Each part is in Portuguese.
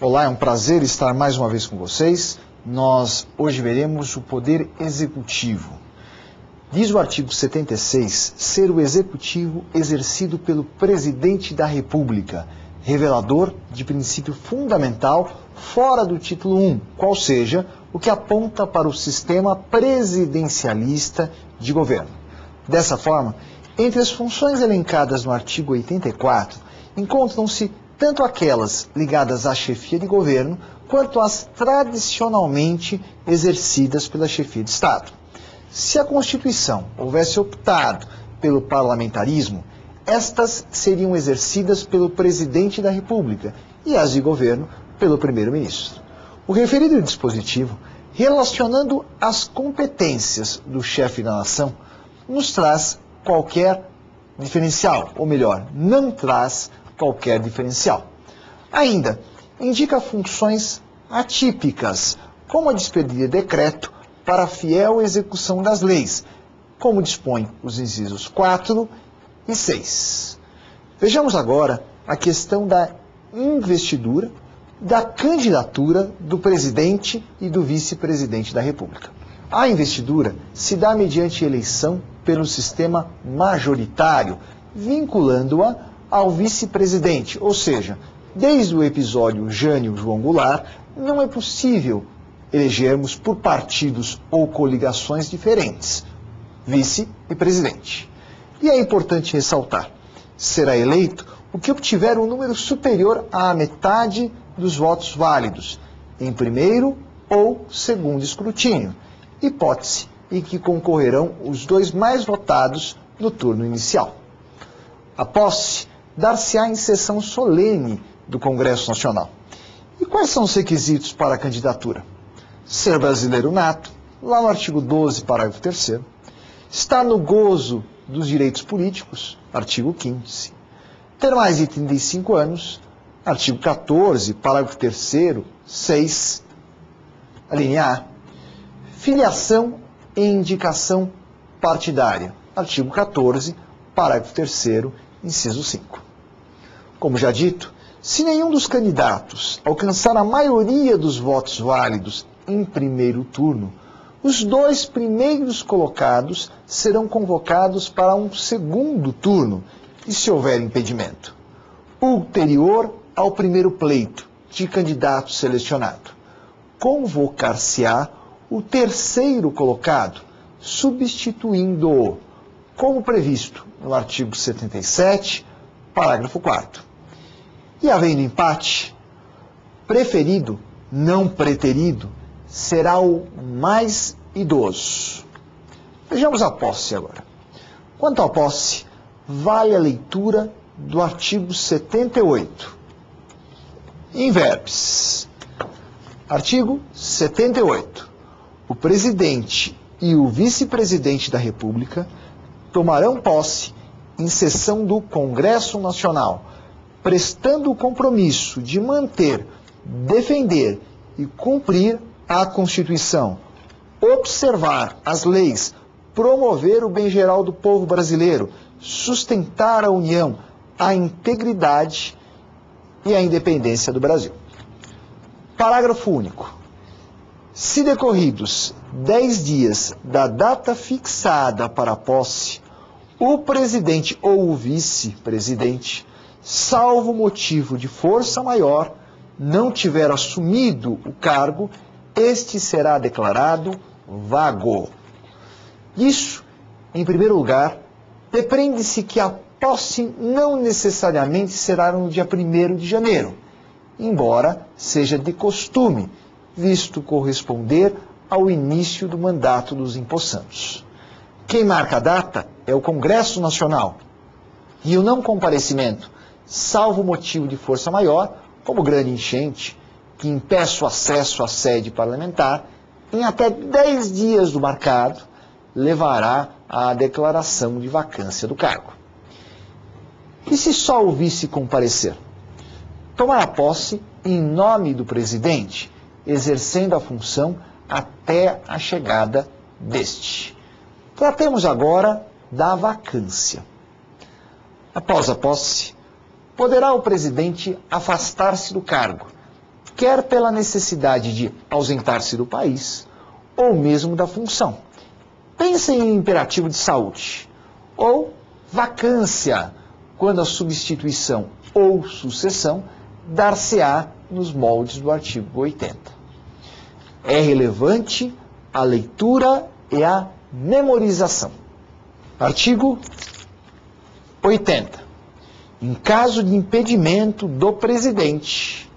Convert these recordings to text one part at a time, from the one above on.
Olá, é um prazer estar mais uma vez com vocês. Nós hoje veremos o poder executivo. Diz o artigo 76 ser o executivo exercido pelo presidente da República, revelador de princípio fundamental fora do título 1, qual seja o que aponta para o sistema presidencialista de governo. Dessa forma, entre as funções elencadas no artigo 84, encontram-se tanto aquelas ligadas à chefia de governo, quanto as tradicionalmente exercidas pela chefia de Estado. Se a Constituição houvesse optado pelo parlamentarismo, estas seriam exercidas pelo presidente da República e as de governo pelo primeiro-ministro. O referido dispositivo, relacionando as competências do chefe da nação, nos traz qualquer diferencial, ou melhor, não traz qualquer diferencial. Ainda, indica funções atípicas, como a de expedir decreto para a fiel execução das leis, como dispõe os incisos 4 e 6. Vejamos agora a questão da investidura, da candidatura do presidente e do vice-presidente da República. A investidura se dá mediante eleição pelo sistema majoritário, vinculando-a ao vice-presidente, ou seja, desde o episódio Jânio João Goulart, não é possível elegermos por partidos ou coligações diferentes, vice e presidente. E é importante ressaltar, será eleito o que obtiver um número superior à metade dos votos válidos, em primeiro ou segundo escrutínio, hipótese em que concorrerão os dois mais votados no turno inicial. A posse dar-se-á em sessão solene do Congresso Nacional. E quais são os requisitos para a candidatura? Ser brasileiro nato, lá no artigo 12, parágrafo 3º. Estar no gozo dos direitos políticos, artigo 15º. Ter mais de 35 anos, artigo 14, parágrafo 3º, 6, a linha A. Filiação e indicação partidária, artigo 14, parágrafo 3º, inciso 5. Como já dito, se nenhum dos candidatos alcançar a maioria dos votos válidos em primeiro turno, os dois primeiros colocados serão convocados para um segundo turno, e se houver impedimento, ulterior ao primeiro pleito de candidato selecionado, convocar-se-á o terceiro colocado, substituindo-o, como previsto no artigo 77, parágrafo 4º. E havendo empate, preferido, não preterido, será o mais idoso. Vejamos a posse agora. Quanto à posse, vale a leitura do artigo 78. In verbis. Artigo 78. O presidente e o vice-presidente da República tomarão posse em sessão do Congresso Nacional, prestando o compromisso de manter, defender e cumprir a Constituição, observar as leis, promover o bem geral do povo brasileiro, sustentar a união, a integridade e a independência do Brasil. Parágrafo único. Se decorridos 10 dias da data fixada para a posse, o presidente ou o vice-presidente, salvo motivo de força maior, não tiver assumido o cargo, este será declarado vago. Isso, em primeiro lugar, depreende-se que a posse não necessariamente será no dia 1º de janeiro, embora seja de costume, visto corresponder ao início do mandato dos empossantos. Quem marca a data é o Congresso Nacional, e o não comparecimento, salvo motivo de força maior, como grande enchente, que impeça o acesso à sede parlamentar, em até 10 dias do marcado, levará à declaração de vacância do cargo. E se só o vice comparecer? Tomará posse em nome do presidente, exercendo a função até a chegada deste. Tratemos agora da vacância. Após a posse, poderá o presidente afastar-se do cargo, quer pela necessidade de ausentar-se do país, ou mesmo da função. Pensem em imperativo de saúde, ou vacância, quando a substituição ou sucessão dar-se-á nos moldes do artigo 80. É relevante a leitura e a memorização. Artigo 80. Em caso de impedimento do presidente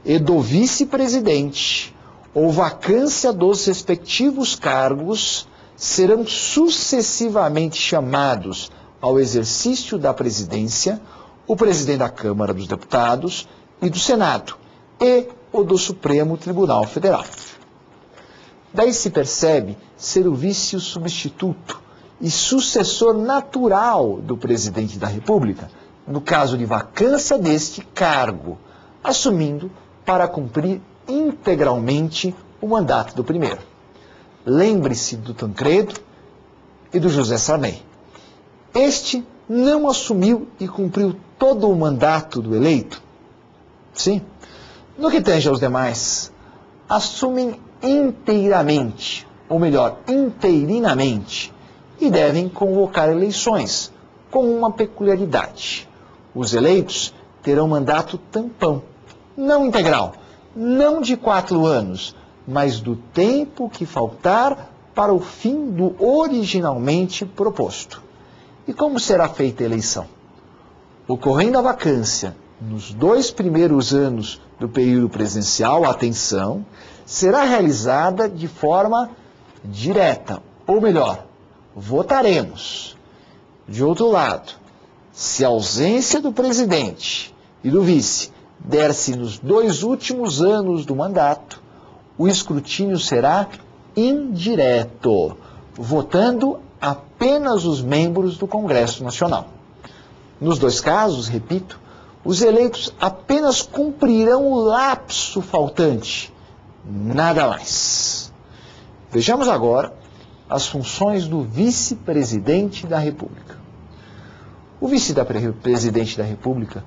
e do vice-presidente ou vacância dos respectivos cargos, serão sucessivamente chamados ao exercício da presidência o presidente da Câmara dos Deputados e do Senado e o do Supremo Tribunal Federal. Daí se percebe ser o vice o substituto e sucessor natural do presidente da República, no caso de vacância deste cargo, assumindo para cumprir integralmente o mandato do primeiro. Lembre-se do Tancredo e do José Sarney. Este não assumiu e cumpriu todo o mandato do eleito? Sim. No que tange aos demais, assumem inteiramente, ou melhor, inteirinamente, e devem convocar eleições, com uma peculiaridade. Os eleitos terão mandato tampão, não integral, não de 4 anos, mas do tempo que faltar para o fim do originalmente proposto. E como será feita a eleição? Ocorrendo a vacância nos 2 primeiros anos do período presidencial, atenção, será realizada de forma direta, ou melhor, votaremos. De outro lado, se a ausência do presidente e do vice der-se nos 2 últimos anos do mandato, o escrutínio será indireto, votando apenas os membros do Congresso Nacional. Nos 2 casos, repito, os eleitos apenas cumprirão o lapso faltante, nada mais. Vejamos agora as funções do vice-presidente da República. O vice-presidente da República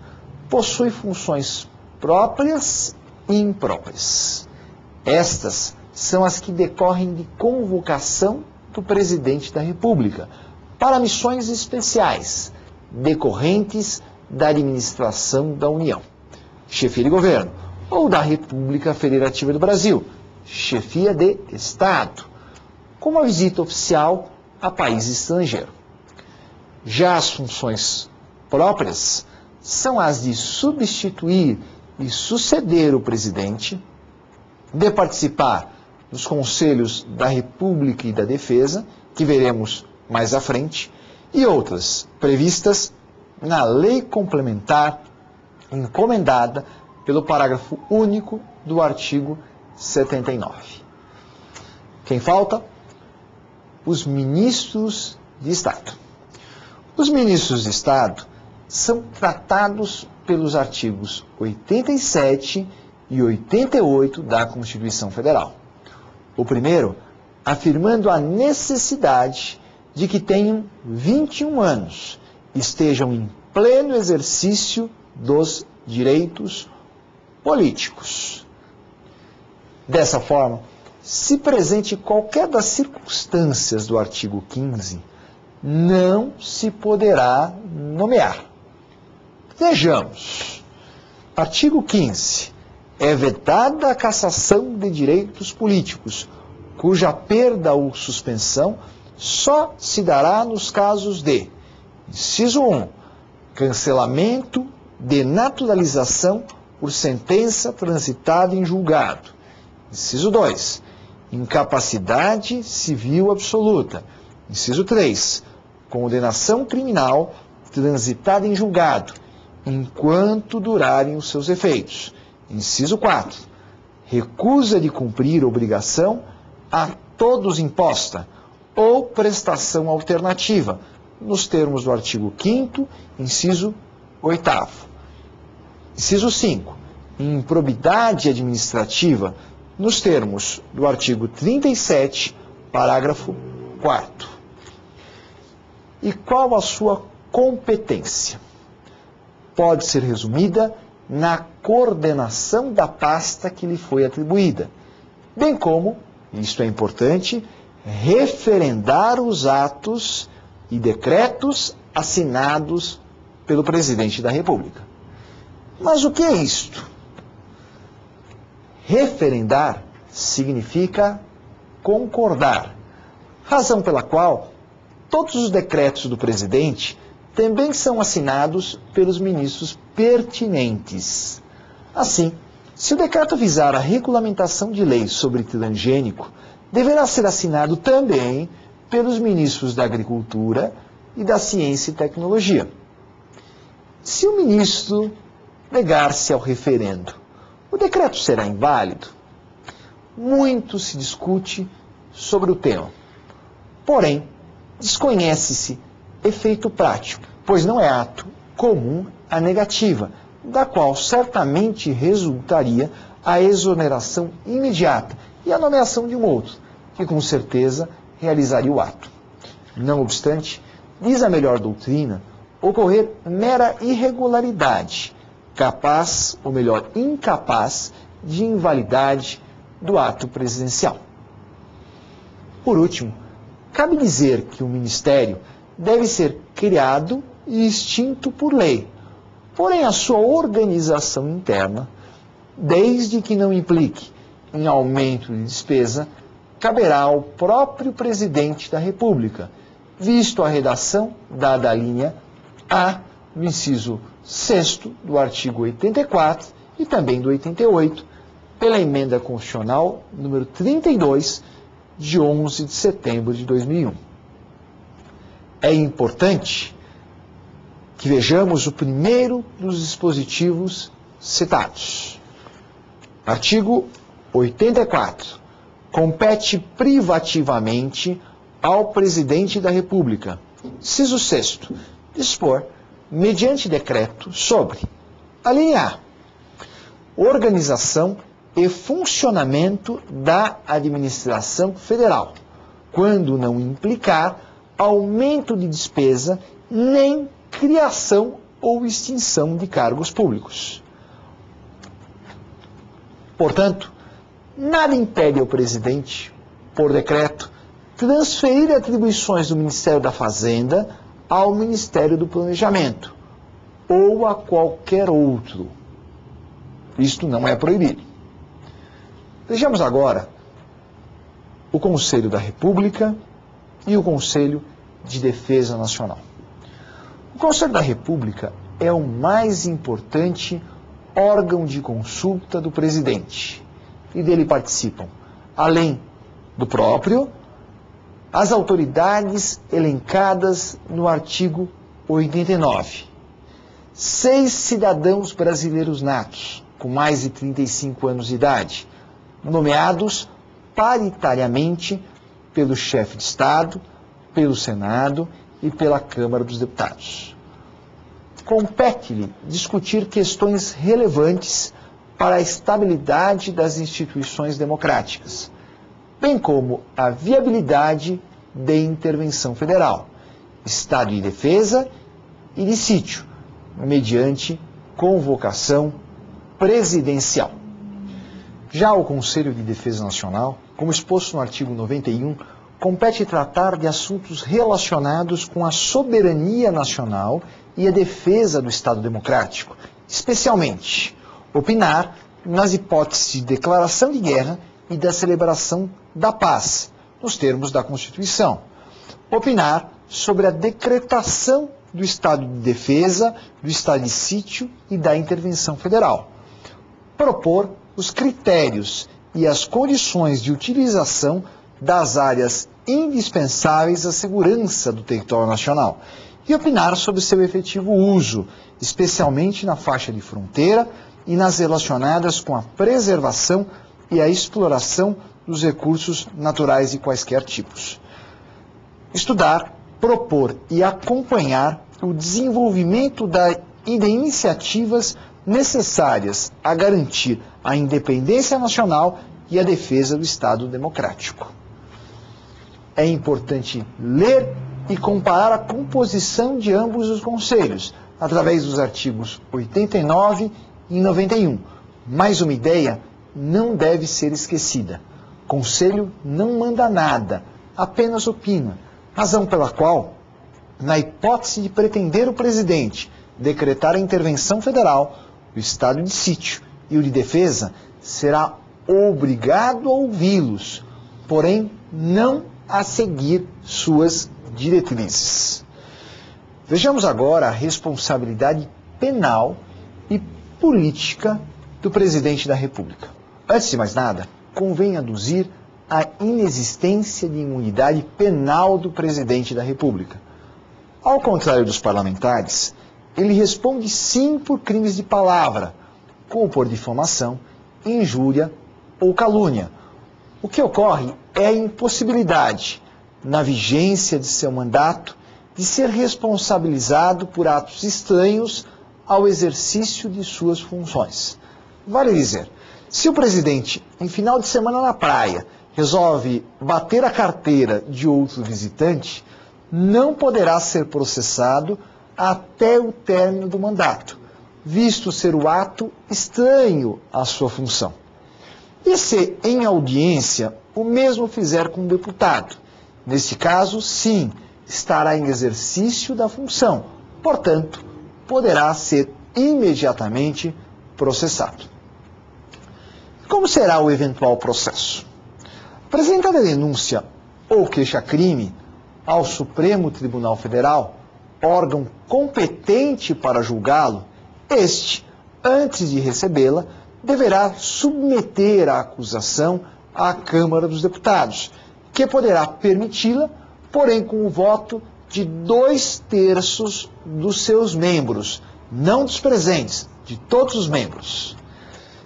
possui funções próprias e impróprias. Estas são as que decorrem de convocação do presidente da República para missões especiais decorrentes da administração da União, chefia de governo, ou da República Federativa do Brasil, chefia de Estado, como a visita oficial a país estrangeiro. Já as funções próprias são as de substituir e suceder o presidente, de participar dos conselhos da República e da Defesa, que veremos mais à frente, e outras previstas na lei complementar encomendada pelo parágrafo único do artigo 79. Quem falta? Os ministros de Estado. Os ministros de Estado são tratados pelos artigos 87 e 88 da Constituição Federal. O primeiro, afirmando a necessidade de que tenham 21 anos, estejam em pleno exercício dos direitos políticos. Dessa forma, se presente qualquer das circunstâncias do artigo 15, não se poderá nomear. Vejamos. Artigo 15. É vedada a cassação de direitos políticos, cuja perda ou suspensão só se dará nos casos de: inciso 1, cancelamento de naturalização por sentença transitada em julgado. Inciso 2, incapacidade civil absoluta. Inciso 3, condenação criminal transitada em julgado, enquanto durarem os seus efeitos. Inciso 4, recusa de cumprir obrigação a todos imposta ou prestação alternativa, nos termos do artigo 5º, inciso 8º. Inciso 5, improbidade administrativa, nos termos do artigo 37, parágrafo 4º. E qual a sua competência? Pode ser resumida na coordenação da pasta que lhe foi atribuída, bem como, isto é importante, referendar os atos e decretos assinados pelo presidente da República. Mas o que é isto? Referendar significa concordar, razão pela qual todos os decretos do presidente também são assinados pelos ministros pertinentes. Assim, se o decreto visar a regulamentação de lei sobre transgênico, deverá ser assinado também pelos ministros da Agricultura e da Ciência e Tecnologia. Se o ministro negar-se ao referendo, o decreto será inválido? Muito se discute sobre o tema. Porém, desconhece-se efeito prático, pois não é ato comum a negativa, da qual certamente resultaria a exoneração imediata e a nomeação de um outro, que com certeza realizaria o ato. Não obstante, diz a melhor doutrina, ocorrer mera irregularidade, capaz, ou melhor, incapaz, de invalidade do ato presidencial. Por último, cabe dizer que o Ministério deve ser criado e extinto por lei, porém a sua organização interna, desde que não implique em aumento de despesa, caberá ao próprio presidente da República, visto a redação dada à linha A, no inciso 6º do artigo 84 e também do 88, pela emenda constitucional número 32, de 11 de setembro de 2001. É importante que vejamos o primeiro dos dispositivos citados. Artigo 84. Compete privativamente ao Presidente da República, inciso 6º, dispor, mediante decreto, sobre a linha A, organização e funcionamento da administração federal, quando não implicar aumento de despesa nem criação ou extinção de cargos públicos. Portanto, nada impede ao presidente, por decreto, transferir atribuições do Ministério da Fazenda ao Ministério do Planejamento ou a qualquer outro. Isto não é proibido. Vejamos agora o Conselho da República e o Conselho de Defesa Nacional. O Conselho da República é o mais importante órgão de consulta do presidente e dele participam, além do próprio, as autoridades elencadas no artigo 89. 6 cidadãos brasileiros natos, com mais de 35 anos de idade, nomeados paritariamente pelo chefe de Estado, pelo Senado e pela Câmara dos Deputados. Compete-lhe discutir questões relevantes para a estabilidade das instituições democráticas, bem como a viabilidade de intervenção federal, estado de defesa e de sítio, mediante convocação presidencial. Já o Conselho de Defesa Nacional, como exposto no artigo 91, compete tratar de assuntos relacionados com a soberania nacional e a defesa do Estado democrático, especialmente opinar nas hipóteses de declaração de guerra e da celebração da paz, nos termos da Constituição. Opinar sobre a decretação do estado de defesa, do estado de sítio e da intervenção federal. Propor os critérios e as condições de utilização das áreas indispensáveis à segurança do território nacional e opinar sobre seu efetivo uso, especialmente na faixa de fronteira e nas relacionadas com a preservação e a exploração dos recursos naturais de quaisquer tipos. Estudar, propor e acompanhar o desenvolvimento e de iniciativas necessárias a garantir a independência nacional e a defesa do Estado democrático. É importante ler e comparar a composição de ambos os conselhos, através dos artigos 89 em 91. Mais uma ideia não deve ser esquecida. Conselho não manda nada, apenas opina, razão pela qual, na hipótese de pretender o presidente decretar a intervenção federal, o estado de sítio e o de defesa será obrigado a ouvi-los, porém não a seguir suas diretrizes. Vejamos agora a responsabilidade penal e política do presidente da República. Antes de mais nada, convém aduzir a inexistência de imunidade penal do presidente da República. Ao contrário dos parlamentares, ele responde sim por crimes de palavra, como por difamação, injúria ou calúnia. O que ocorre é a impossibilidade, na vigência de seu mandato, de ser responsabilizado por atos estranhos ao exercício de suas funções. Vale dizer, se o presidente, em final de semana na praia, resolve bater a carteira de outro visitante, não poderá ser processado até o término do mandato, visto ser o ato estranho à sua função. E se, em audiência, o mesmo fizer com um deputado, nesse caso, sim, estará em exercício da função, portanto, poderá ser imediatamente processado. Como será o eventual processo? Apresentada a denúncia ou queixa-crime ao Supremo Tribunal Federal, órgão competente para julgá-lo, este, antes de recebê-la, deverá submeter a acusação à Câmara dos Deputados, que poderá permiti-la, porém com o voto de 2/3 dos seus membros, não dos presentes, de todos os membros.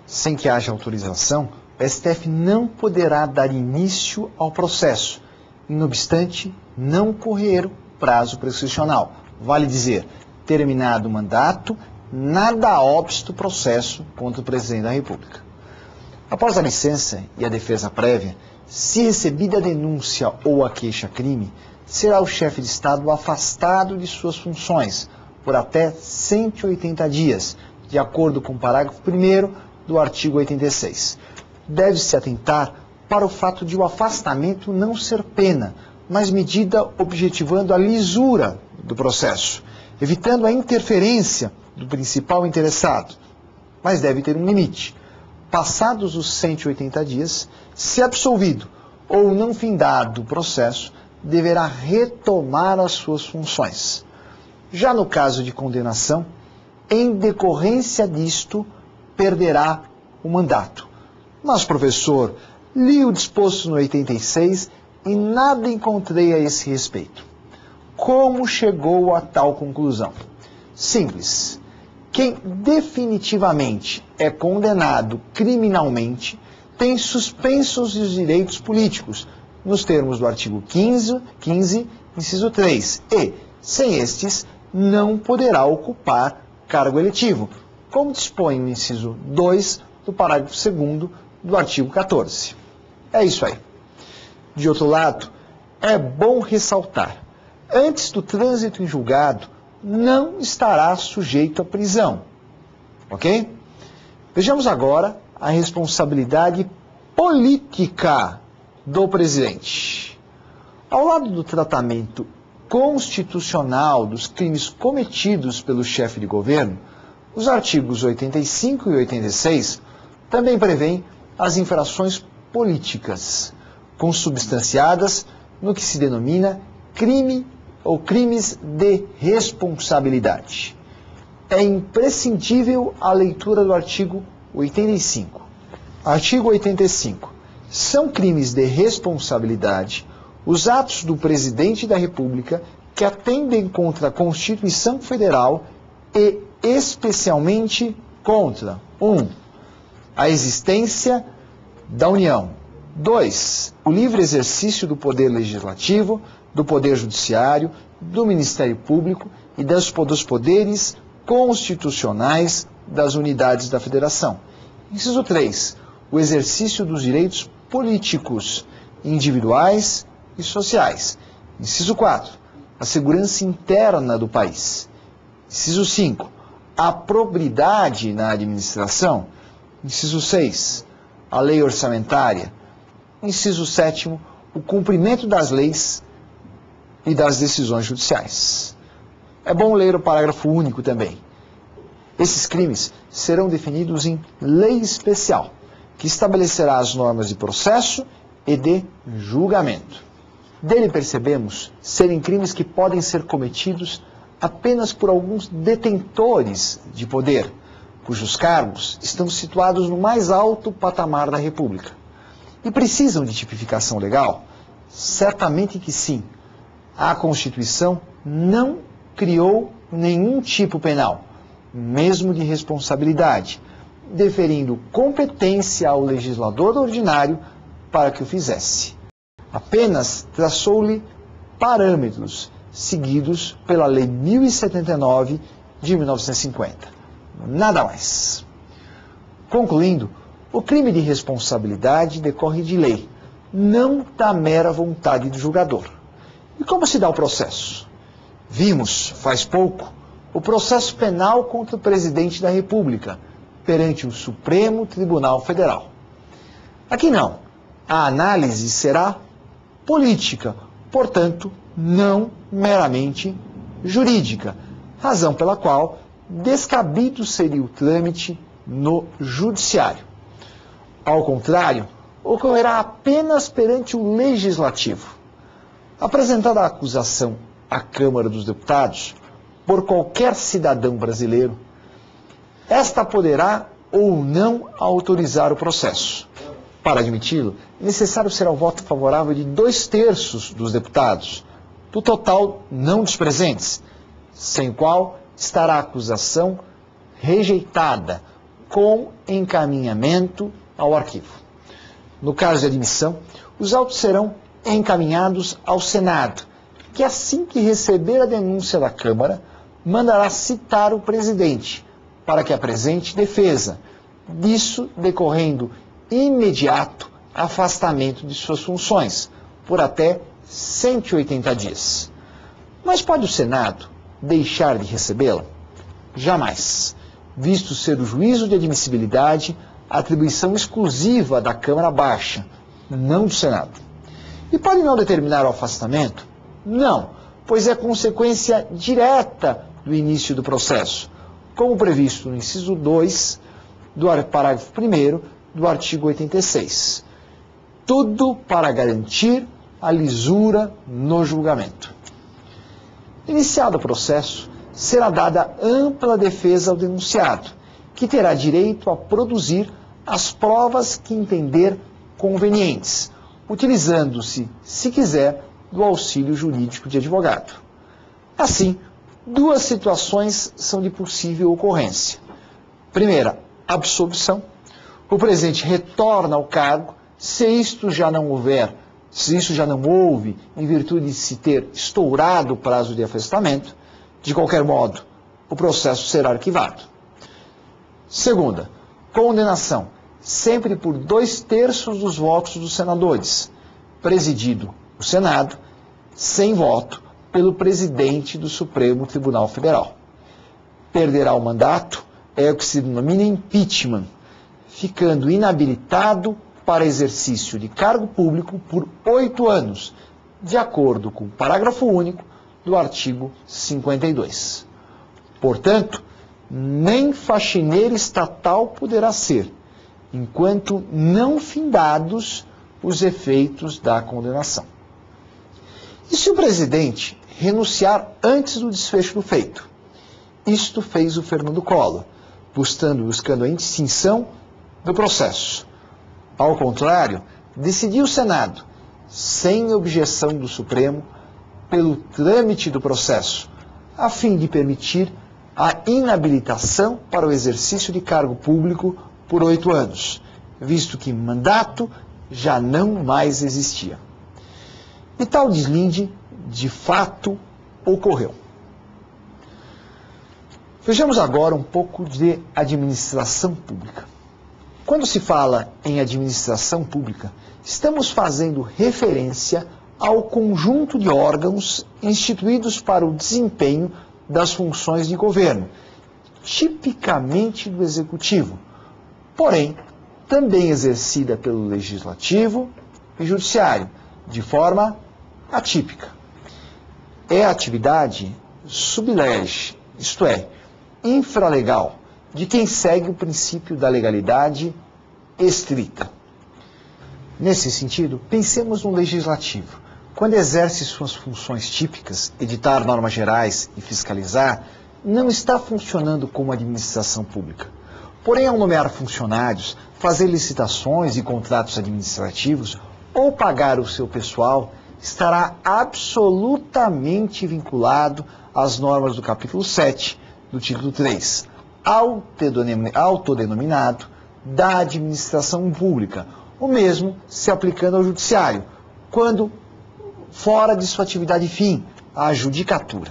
Sem que haja autorização, o STF não poderá dar início ao processo, e, não obstante, não correr o prazo prescricional. Vale dizer, terminado o mandato, nada obsta o processo contra o presidente da República. Após a licença e a defesa prévia, se recebida a denúncia ou a queixa-crime, será o chefe de Estado afastado de suas funções por até 180 dias, de acordo com o parágrafo 1º do artigo 86. Deve-se atentar para o fato de o afastamento não ser pena, mas medida objetivando a lisura do processo, evitando a interferência do principal interessado. Mas deve ter um limite. Passados os 180 dias, se absolvido ou não findado o processo, deverá retomar as suas funções. Já no caso de condenação, em decorrência disto, perderá o mandato. Mas, professor, li o disposto no 86 e nada encontrei a esse respeito. Como chegou a tal conclusão? Simples. Quem definitivamente é condenado criminalmente tem suspensos os direitos políticos, nos termos do artigo 15, inciso 3, e, sem estes, não poderá ocupar cargo eletivo, como dispõe o inciso 2 do parágrafo 2º do artigo 14. É isso aí. De outro lado, é bom ressaltar, antes do trânsito em julgado, não estará sujeito à prisão. Ok? Vejamos agora a responsabilidade política do presidente. Ao lado do tratamento constitucional dos crimes cometidos pelo chefe de governo, os artigos 85 e 86 também prevêem as infrações políticas, consubstanciadas no que se denomina crime ou crimes de responsabilidade. É imprescindível a leitura do artigo 85. Artigo 85. São crimes de responsabilidade os atos do presidente da República que atendem contra a Constituição Federal e especialmente contra 1. A existência da União. 2. O livre exercício do poder legislativo, do poder judiciário, do Ministério Público e dos poderes constitucionais das unidades da Federação. Inciso 3. O exercício dos direitos políticos, individuais e sociais. Inciso 4. A segurança interna do país. Inciso 5. a probidade na administração. Inciso 6, a lei orçamentária. Inciso 7, o cumprimento das leis e das decisões judiciais. É bom ler o parágrafo único também. Esses crimes serão definidos em lei especial, que estabelecerá as normas de processo e de julgamento. Dele percebemos serem crimes que podem ser cometidos apenas por alguns detentores de poder, cujos cargos estão situados no mais alto patamar da República. E precisam de tipificação legal? Certamente que sim. A Constituição não criou nenhum tipo penal, mesmo de responsabilidade, deferindo competência ao legislador ordinário para que o fizesse. Apenas traçou-lhe parâmetros seguidos pela Lei 1079 de 1950. Nada mais. Concluindo, o crime de responsabilidade decorre de lei, não da mera vontade do julgador. E como se dá o processo? Vimos, faz pouco, o processo penal contra o presidente da República, perante o Supremo Tribunal Federal. Aqui não. A análise será política, portanto, não meramente jurídica, razão pela qual descabido seria o trâmite no judiciário. Ao contrário, ocorrerá apenas perante o Legislativo. Apresentada a acusação à Câmara dos Deputados por qualquer cidadão brasileiro, esta poderá ou não autorizar o processo. Para admiti-lo, é necessário ser o voto favorável de 2/3 dos deputados, do total não dos presentes, sem o qual estará a acusação rejeitada, com encaminhamento ao arquivo. No caso de admissão, os autos serão encaminhados ao Senado, que assim que receber a denúncia da Câmara, mandará citar o presidente para que apresente defesa, disso decorrendo imediato afastamento de suas funções, por até 180 dias. Mas pode o Senado deixar de recebê-la? Jamais, visto ser o juízo de admissibilidade atribuição exclusiva da Câmara Baixa, não do Senado. E pode não determinar o afastamento? Não, pois é consequência direta do início do processo, como previsto no inciso 2 do parágrafo 1º do artigo 86. Tudo para garantir a lisura no julgamento. Iniciado o processo, será dada ampla defesa ao denunciado, que terá direito a produzir as provas que entender convenientes, utilizando-se, se quiser, do auxílio jurídico de advogado. Assim, duas situações são de possível ocorrência. Primeira, absolvição. O presidente retorna ao cargo se isto já não houve, em virtude de se ter estourado o prazo de afastamento. De qualquer modo, o processo será arquivado. Segunda, condenação, sempre por 2/3 dos votos dos senadores, presidido o Senado, sem voto, pelo presidente do Supremo Tribunal Federal. Perderá o mandato, é o que se denomina impeachment, ficando inabilitado para exercício de cargo público por 8 anos, de acordo com o parágrafo único do artigo 52. Portanto, nem faxineiro estatal poderá ser, enquanto não findados os efeitos da condenação. E se o presidente renunciar antes do desfecho do feito? Isto fez o Fernando Collor, buscando a extinção do processo. Ao contrário, decidiu o Senado, sem objeção do Supremo, pelo trâmite do processo, a fim de permitir a inabilitação para o exercício de cargo público por 8 anos, visto que mandato já não mais existia. E tal deslinde, de fato, ocorreu. Vejamos agora um pouco de administração pública. Quando se fala em administração pública, estamos fazendo referência ao conjunto de órgãos instituídos para o desempenho das funções de governo, tipicamente do Executivo, porém também exercida pelo Legislativo e Judiciário, de forma atípica. É a atividade sublege, isto é, infralegal, de quem segue o princípio da legalidade estrita. Nesse sentido, pensemos no Legislativo. Quando exerce suas funções típicas, editar normas gerais e fiscalizar, não está funcionando como administração pública. Porém, ao nomear funcionários, fazer licitações e contratos administrativos ou pagar o seu pessoal, estará absolutamente vinculado às normas do capítulo 7 do título 3, autodenominado da administração pública, o mesmo se aplicando ao judiciário, quando fora de sua atividade fim, a judicatura.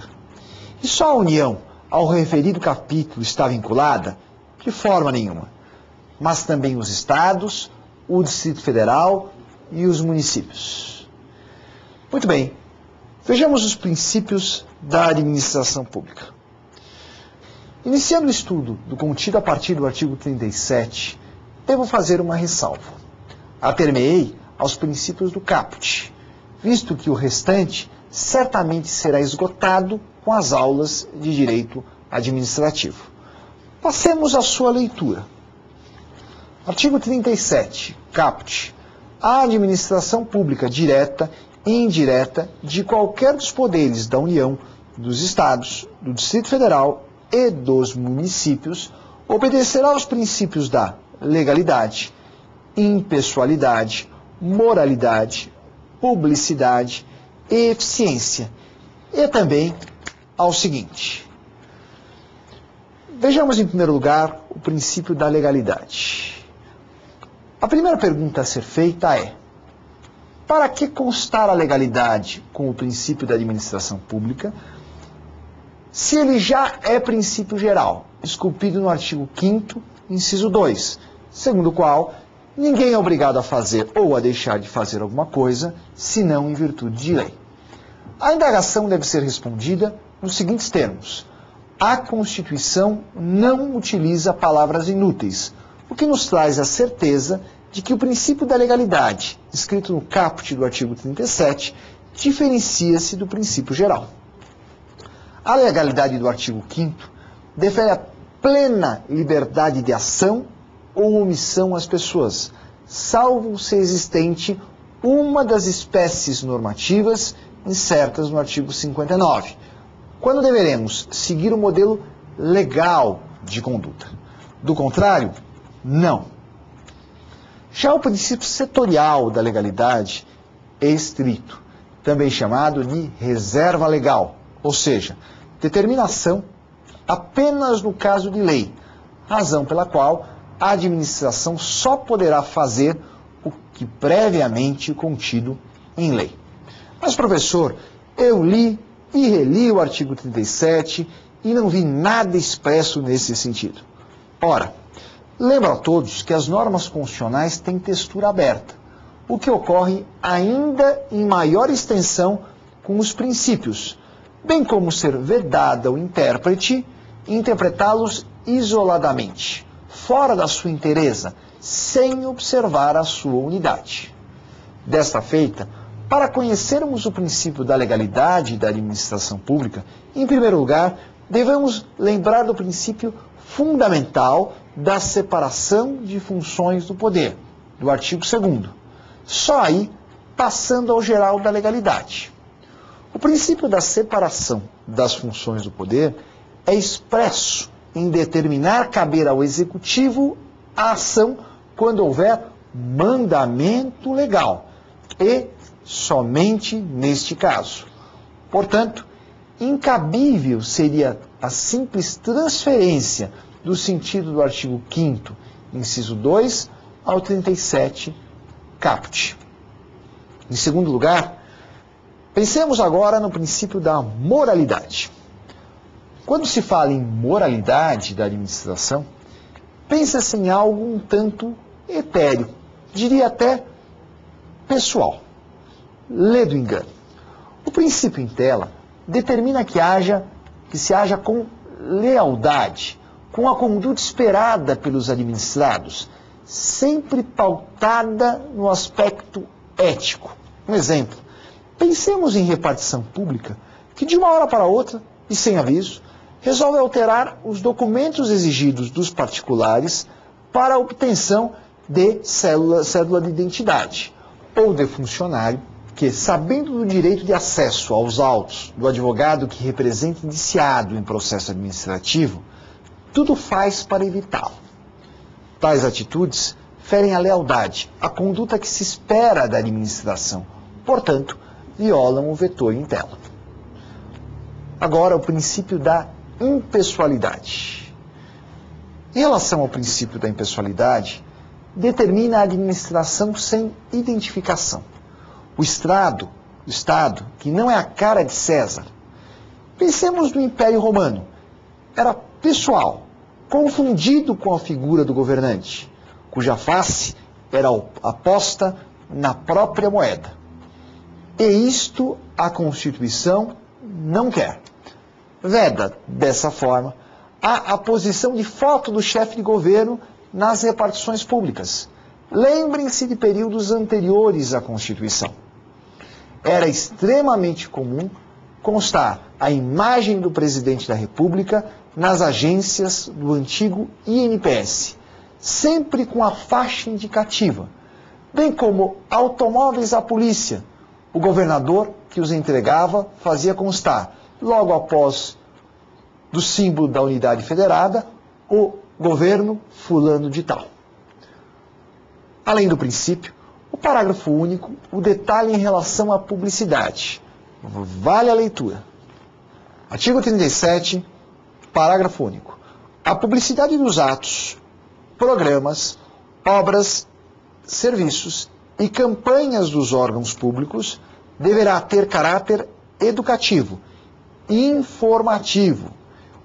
E só a União, ao referido capítulo, está vinculada? De forma nenhuma. Mas também os estados, o Distrito Federal e os municípios. Muito bem, vejamos os princípios da administração pública. Iniciando o estudo do contido a partir do artigo 37, devo fazer uma ressalva. Ater-me-ei aos princípios do caput, visto que o restante certamente será esgotado com as aulas de direito administrativo. Passemos à sua leitura. Artigo 37, caput. A administração pública direta e indireta de qualquer dos poderes da União, dos Estados, do Distrito Federal e dos municípios obedecerá aos princípios da legalidade, impessoalidade, moralidade, publicidade e eficiência. E também ao seguinte. Vejamos em primeiro lugar o princípio da legalidade. A primeira pergunta a ser feita é: para que constar a legalidade com o princípio da administração pública, se ele já é princípio geral, esculpido no artigo 5º, inciso 2, segundo o qual ninguém é obrigado a fazer ou a deixar de fazer alguma coisa, senão em virtude de lei? A indagação deve ser respondida nos seguintes termos. A Constituição não utiliza palavras inúteis, o que nos traz a certeza de que o princípio da legalidade, escrito no caput do artigo 37, diferencia-se do princípio geral. A legalidade do artigo 5º defere a plena liberdade de ação ou omissão às pessoas, salvo se existente uma das espécies normativas incertas no artigo 59, quando deveremos seguir o modelo legal de conduta. Do contrário, não. Já o princípio setorial da legalidade é estrito, também chamado de reserva legal, ou seja, determinação apenas no caso de lei, razão pela qual a administração só poderá fazer o que previamente contido em lei. Mas, professor, eu li e reli o artigo 37 e não vi nada expresso nesse sentido. Ora, lembro a todos que as normas constitucionais têm textura aberta, o que ocorre ainda em maior extensão com os princípios, bem como ser vedado ao intérprete interpretá-los isoladamente, fora da sua inteireza, sem observar a sua unidade. Desta feita, para conhecermos o princípio da legalidade da administração pública, em primeiro lugar, devemos lembrar do princípio fundamental da separação de funções do poder, do artigo 2º. Só aí, passando ao geral da legalidade. O princípio da separação das funções do poder é expresso em determinar caber ao Executivo a ação quando houver mandamento legal e somente neste caso. Portanto, incabível seria a simples transferência do sentido do artigo 5º, inciso 2, ao 37, caput. Em segundo lugar, pensemos agora no princípio da moralidade. Quando se fala em moralidade da administração, pensa-se em algo um tanto etéreo, diria até pessoal. Lê do engano. O princípio em tela determina que se haja com lealdade, com a conduta esperada pelos administrados, sempre pautada no aspecto ético. Um exemplo, pensemos em repartição pública que de uma hora para outra, e sem aviso, resolve alterar os documentos exigidos dos particulares para a obtenção de cédula de identidade, ou de funcionário que, sabendo do direito de acesso aos autos do advogado que representa indiciado em processo administrativo, tudo faz para evitá-lo. Tais atitudes ferem a lealdade, a conduta que se espera da administração, portanto, violam o vetor in tela. Agora, o princípio da impessoalidade. Em relação ao princípio da impessoalidade, determina a administração sem identificação. O Estado, que não é a cara de César. Pensemos no Império Romano. Era pessoal, confundido com a figura do governante, cuja face era aposta na própria moeda. E isto a Constituição não quer. Veda, dessa forma, a posição de foto do chefe de governo nas repartições públicas. Lembrem-se de períodos anteriores à Constituição. Era extremamente comum constar a imagem do presidente da República nas agências do antigo INPS, sempre com a faixa indicativa, bem como automóveis à polícia. O governador que os entregava fazia constar, logo após do símbolo da unidade federada, o governo fulano de tal. Além do princípio, o parágrafo único o detalhe em relação à publicidade. Vale a leitura. Artigo 37, parágrafo único. A publicidade dos atos, programas, obras, serviços e campanhas dos órgãos públicos deverá ter caráter educativo, informativo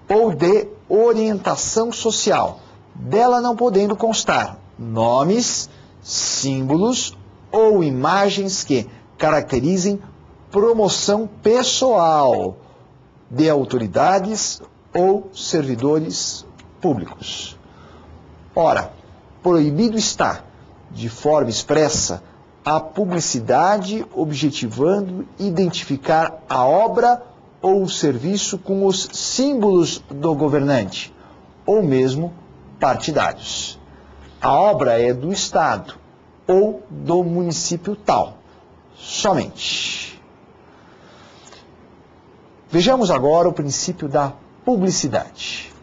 ou de orientação social, dela não podendo constar nomes, símbolos ou imagens que caracterizem promoção pessoal de autoridades ou servidores públicos. Ora, proibido está, de forma expressa, a publicidade objetivando identificar a obra ou o serviço com os símbolos do governante, ou mesmo partidários. A obra é do Estado ou do município tal, somente. Vejamos agora o princípio da publicidade.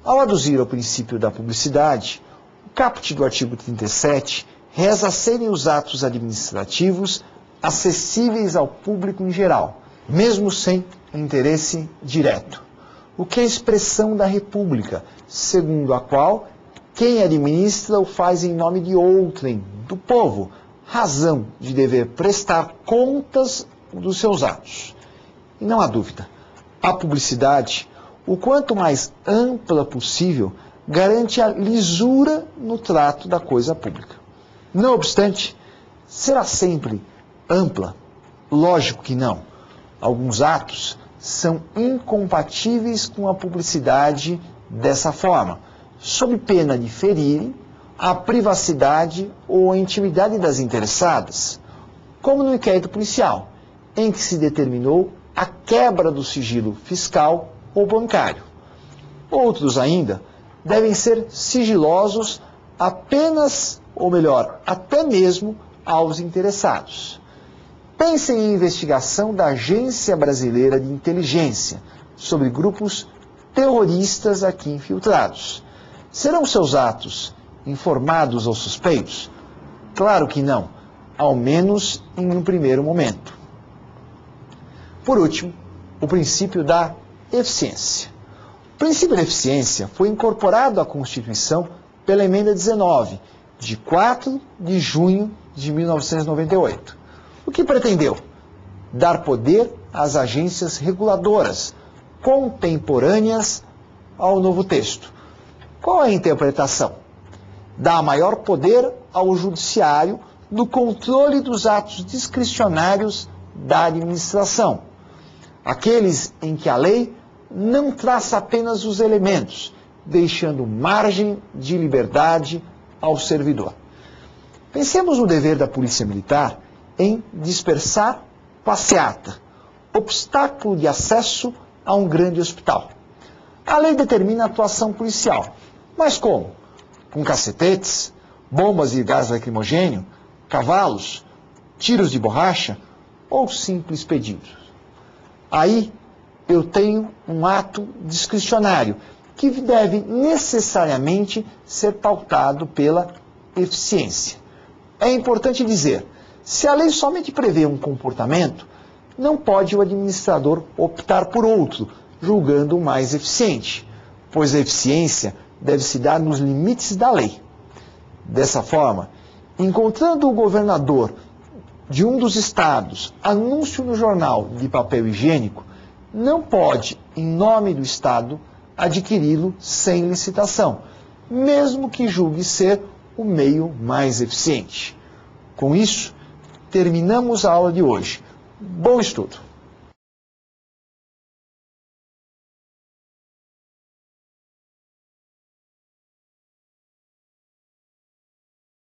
Ao aduzir ao princípio da publicidade, o caput do artigo 37 reza serem os atos administrativos acessíveis ao público em geral, mesmo sem interesse direto, o que é a expressão da República, segundo a qual quem administra o faz em nome de outrem, do povo, razão de dever prestar contas dos seus atos. E não há dúvida, a publicidade, o quanto mais ampla possível, garante a lisura no trato da coisa pública. Não obstante, será sempre ampla? Lógico que não. Alguns atos são incompatíveis com a publicidade dessa forma, sob pena de ferirem a privacidade ou a intimidade das interessadas, como no inquérito policial, em que se determinou a quebra do sigilo fiscal ou bancário. Outros ainda devem ser sigilosos apenas, ou melhor, até mesmo aos interessados. Pensem em investigação da Agência Brasileira de Inteligência sobre grupos terroristas aqui infiltrados. Serão seus atos informados aos suspeitos? Claro que não, ao menos em um primeiro momento. Por último, o princípio da eficiência. O princípio da eficiência foi incorporado à Constituição pela Emenda 19, de 4 de junho de 1998. O que pretendeu? Dar poder às agências reguladoras, contemporâneas ao novo texto. Qual é a interpretação? Dá maior poder ao judiciário no controle dos atos discricionários da administração, aqueles em que a lei não traça apenas os elementos, deixando margem de liberdade ao servidor. Pensemos no dever da Polícia Militar em dispersar passeata, obstáculo de acesso a um grande hospital. A lei determina a atuação policial, mas como? Com cacetetes, bombas e gás lacrimogêneo, cavalos, tiros de borracha ou simples pedidos? Aí eu tenho um ato discricionário que deve necessariamente ser pautado pela eficiência. É importante dizer, se a lei somente prevê um comportamento, não pode o administrador optar por outro, julgando o mais eficiente, pois a eficiência deve se dar nos limites da lei. Dessa forma, encontrando o governador de um dos estados anúncio no jornal de papel higiênico, não pode, em nome do estado, adquiri-lo sem licitação, mesmo que julgue ser o meio mais eficiente. Com isso, terminamos a aula de hoje. Bom estudo!